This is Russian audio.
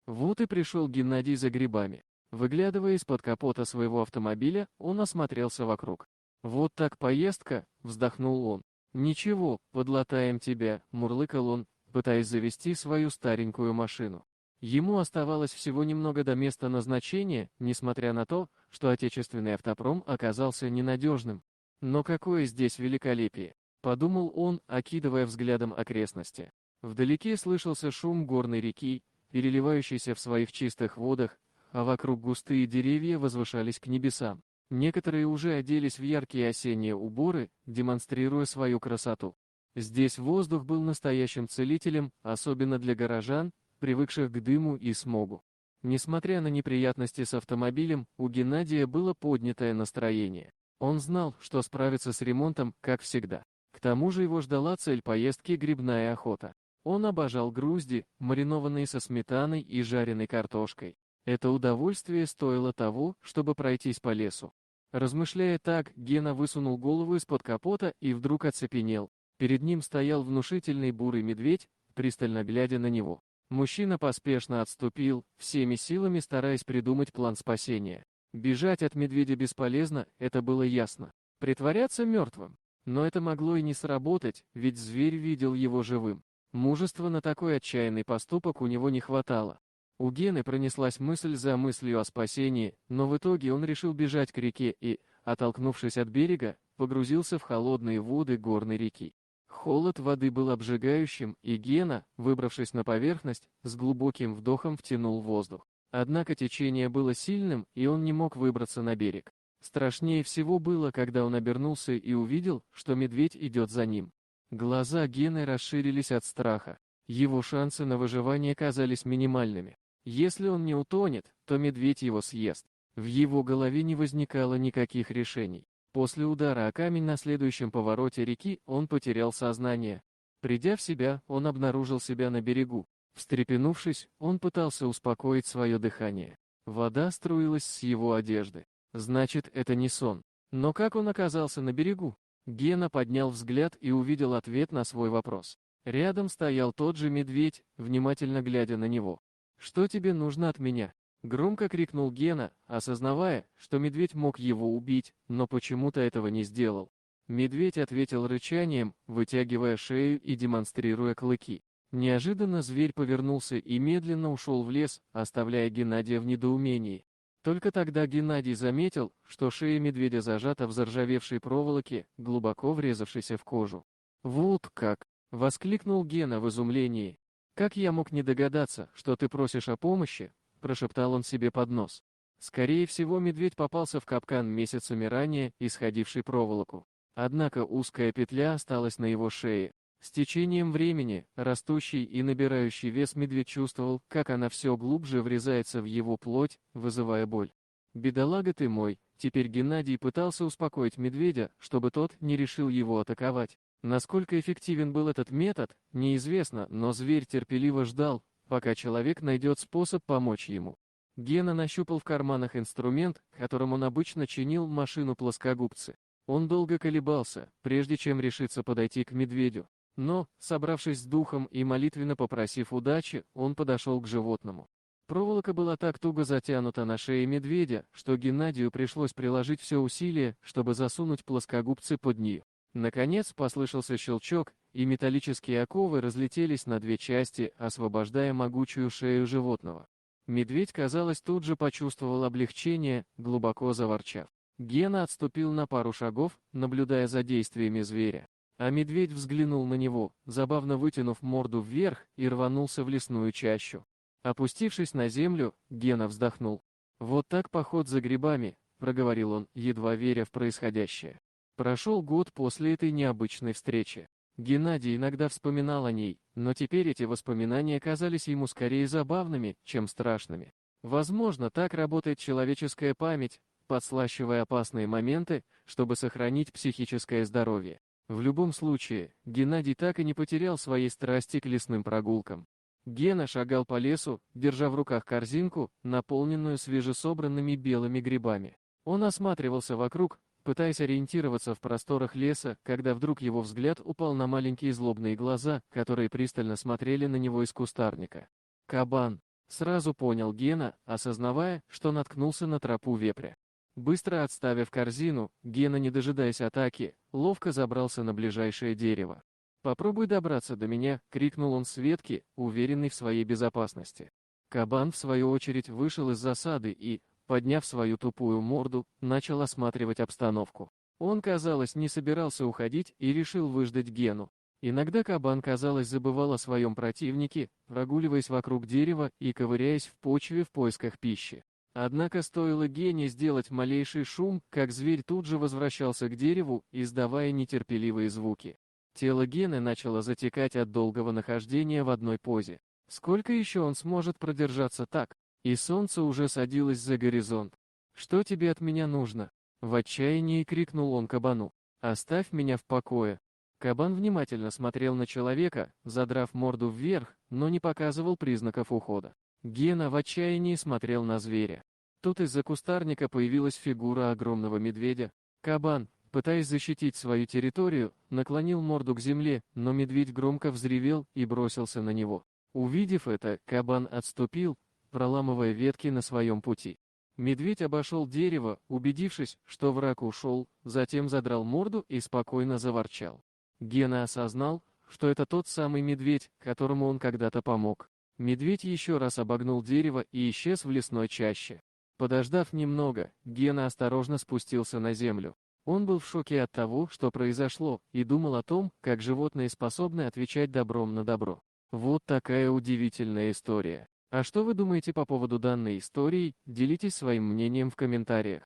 Вот и пришел Геннадий за грибами. Выглядывая из-под капота своего автомобиля, он осмотрелся вокруг. «Вот так поездка», — вздохнул он. «Ничего, подлатаем тебя», — мурлыкал он, пытаясь завести свою старенькую машину. Ему оставалось всего немного до места назначения, несмотря на то, что отечественный автопром оказался ненадежным. «Но какое здесь великолепие!» — подумал он, окидывая взглядом окрестности. Вдалеке слышался шум горной реки, переливающейся в своих чистых водах, а вокруг густые деревья возвышались к небесам. Некоторые уже оделись в яркие осенние уборы, демонстрируя свою красоту. Здесь воздух был настоящим целителем, особенно для горожан, привыкших к дыму и смогу. Несмотря на неприятности с автомобилем, у Геннадия было поднятое настроение. Он знал, что справится с ремонтом, как всегда. К тому же его ждала цель поездки — грибная охота. Он обожал грузди, маринованные со сметаной и жареной картошкой. Это удовольствие стоило того, чтобы пройтись по лесу. Размышляя так, Гена высунул голову из-под капота и вдруг оцепенел. Перед ним стоял внушительный бурый медведь, пристально глядя на него. Мужчина поспешно отступил, всеми силами стараясь придумать план спасения. Бежать от медведя бесполезно, это было ясно. Притворяться мертвым. Но это могло и не сработать, ведь зверь видел его живым. Мужества на такой отчаянный поступок у него не хватало. У Гены пронеслась мысль за мыслью о спасении, но в итоге он решил бежать к реке и, оттолкнувшись от берега, погрузился в холодные воды горной реки. Холод воды был обжигающим, и Гена, выбравшись на поверхность, с глубоким вдохом втянул воздух. Однако течение было сильным, и он не мог выбраться на берег. Страшнее всего было, когда он обернулся и увидел, что медведь идет за ним. Глаза Гены расширились от страха. Его шансы на выживание казались минимальными. Если он не утонет, то медведь его съест. В его голове не возникало никаких решений. После удара о камень на следующем повороте реки он потерял сознание. Придя в себя, он обнаружил себя на берегу. Встрепенувшись, он пытался успокоить свое дыхание. Вода струилась с его одежды. Значит, это не сон. Но как он оказался на берегу? Гена поднял взгляд и увидел ответ на свой вопрос. Рядом стоял тот же медведь, внимательно глядя на него. «Что тебе нужно от меня?» — громко крикнул Гена, осознавая, что медведь мог его убить, но почему-то этого не сделал. Медведь ответил рычанием, вытягивая шею и демонстрируя клыки. Неожиданно зверь повернулся и медленно ушел в лес, оставляя Геннадия в недоумении. Только тогда Геннадий заметил, что шея медведя зажата в заржавевшей проволоке, глубоко врезавшейся в кожу. «Вот как!» — воскликнул Гена в изумлении. «Как я мог не догадаться, что ты просишь о помощи?» — прошептал он себе под нос. Скорее всего, медведь попался в капкан месяцами ранее, исходивший проволоку. Однако узкая петля осталась на его шее. С течением времени, растущий и набирающий вес медведь чувствовал, как она все глубже врезается в его плоть, вызывая боль. «Бедолага ты мой!» Теперь Геннадий пытался успокоить медведя, чтобы тот не решил его атаковать. Насколько эффективен был этот метод, неизвестно, но зверь терпеливо ждал, пока человек найдет способ помочь ему. Гена нащупал в карманах инструмент, которым он обычно чинил машину-плоскогубцы. Он долго колебался, прежде чем решиться подойти к медведю. Но, собравшись с духом и молитвенно попросив удачи, он подошел к животному. Проволока была так туго затянута на шее медведя, что Геннадию пришлось приложить все усилие, чтобы засунуть плоскогубцы под нее. Наконец послышался щелчок, и металлические оковы разлетелись на две части, освобождая могучую шею животного. Медведь, казалось, тут же почувствовал облегчение, глубоко заворчав. Гена отступил на пару шагов, наблюдая за действиями зверя. А медведь взглянул на него, забавно вытянув морду вверх, и рванулся в лесную чащу. Опустившись на землю, Гена вздохнул. «Вот так поход за грибами», — проговорил он, едва веря в происходящее. Прошел год после этой необычной встречи. Геннадий иногда вспоминал о ней, но теперь эти воспоминания казались ему скорее забавными, чем страшными. Возможно, так работает человеческая память, подслащивая опасные моменты, чтобы сохранить психическое здоровье. В любом случае, Геннадий так и не потерял своей страсти к лесным прогулкам. Гена шагал по лесу, держа в руках корзинку, наполненную свежесобранными белыми грибами. Он осматривался вокруг, пытаясь ориентироваться в просторах леса, когда вдруг его взгляд упал на маленькие злобные глаза, которые пристально смотрели на него из кустарника. Кабан. Сразу понял Гена, осознавая, что наткнулся на тропу вепря. Быстро отставив корзину, Гена, не дожидаясь атаки, ловко забрался на ближайшее дерево. «Попробуй добраться до меня!» — крикнул он Светке, уверенный в своей безопасности. Кабан, в свою очередь, вышел из засады и, подняв свою тупую морду, начал осматривать обстановку. Он, казалось, не собирался уходить и решил выждать Гену. Иногда кабан, казалось, забывал о своем противнике, прогуливаясь вокруг дерева и ковыряясь в почве в поисках пищи. Однако стоило Гене сделать малейший шум, как зверь тут же возвращался к дереву, издавая нетерпеливые звуки. Тело Гены начало затекать от долгого нахождения в одной позе. Сколько еще он сможет продержаться так? И солнце уже садилось за горизонт. «Что тебе от меня нужно?» В отчаянии крикнул он кабану. «Оставь меня в покое». Кабан внимательно смотрел на человека, задрав морду вверх, но не показывал признаков ухода. Гена в отчаянии смотрел на зверя. Тут из-за кустарника появилась фигура огромного медведя. Кабан, пытаясь защитить свою территорию, наклонил морду к земле, но медведь громко взревел и бросился на него. Увидев это, кабан отступил, проламывая ветки на своем пути. Медведь обошел дерево, убедившись, что враг ушел, затем задрал морду и спокойно заворчал. Гена осознал, что это тот самый медведь, которому он когда-то помог. Медведь еще раз обогнул дерево и исчез в лесной чаще. Подождав немного, Гена осторожно спустился на землю. Он был в шоке от того, что произошло, и думал о том, как животные способны отвечать добром на добро. Вот такая удивительная история. А что вы думаете по поводу данной истории? Делитесь своим мнением в комментариях.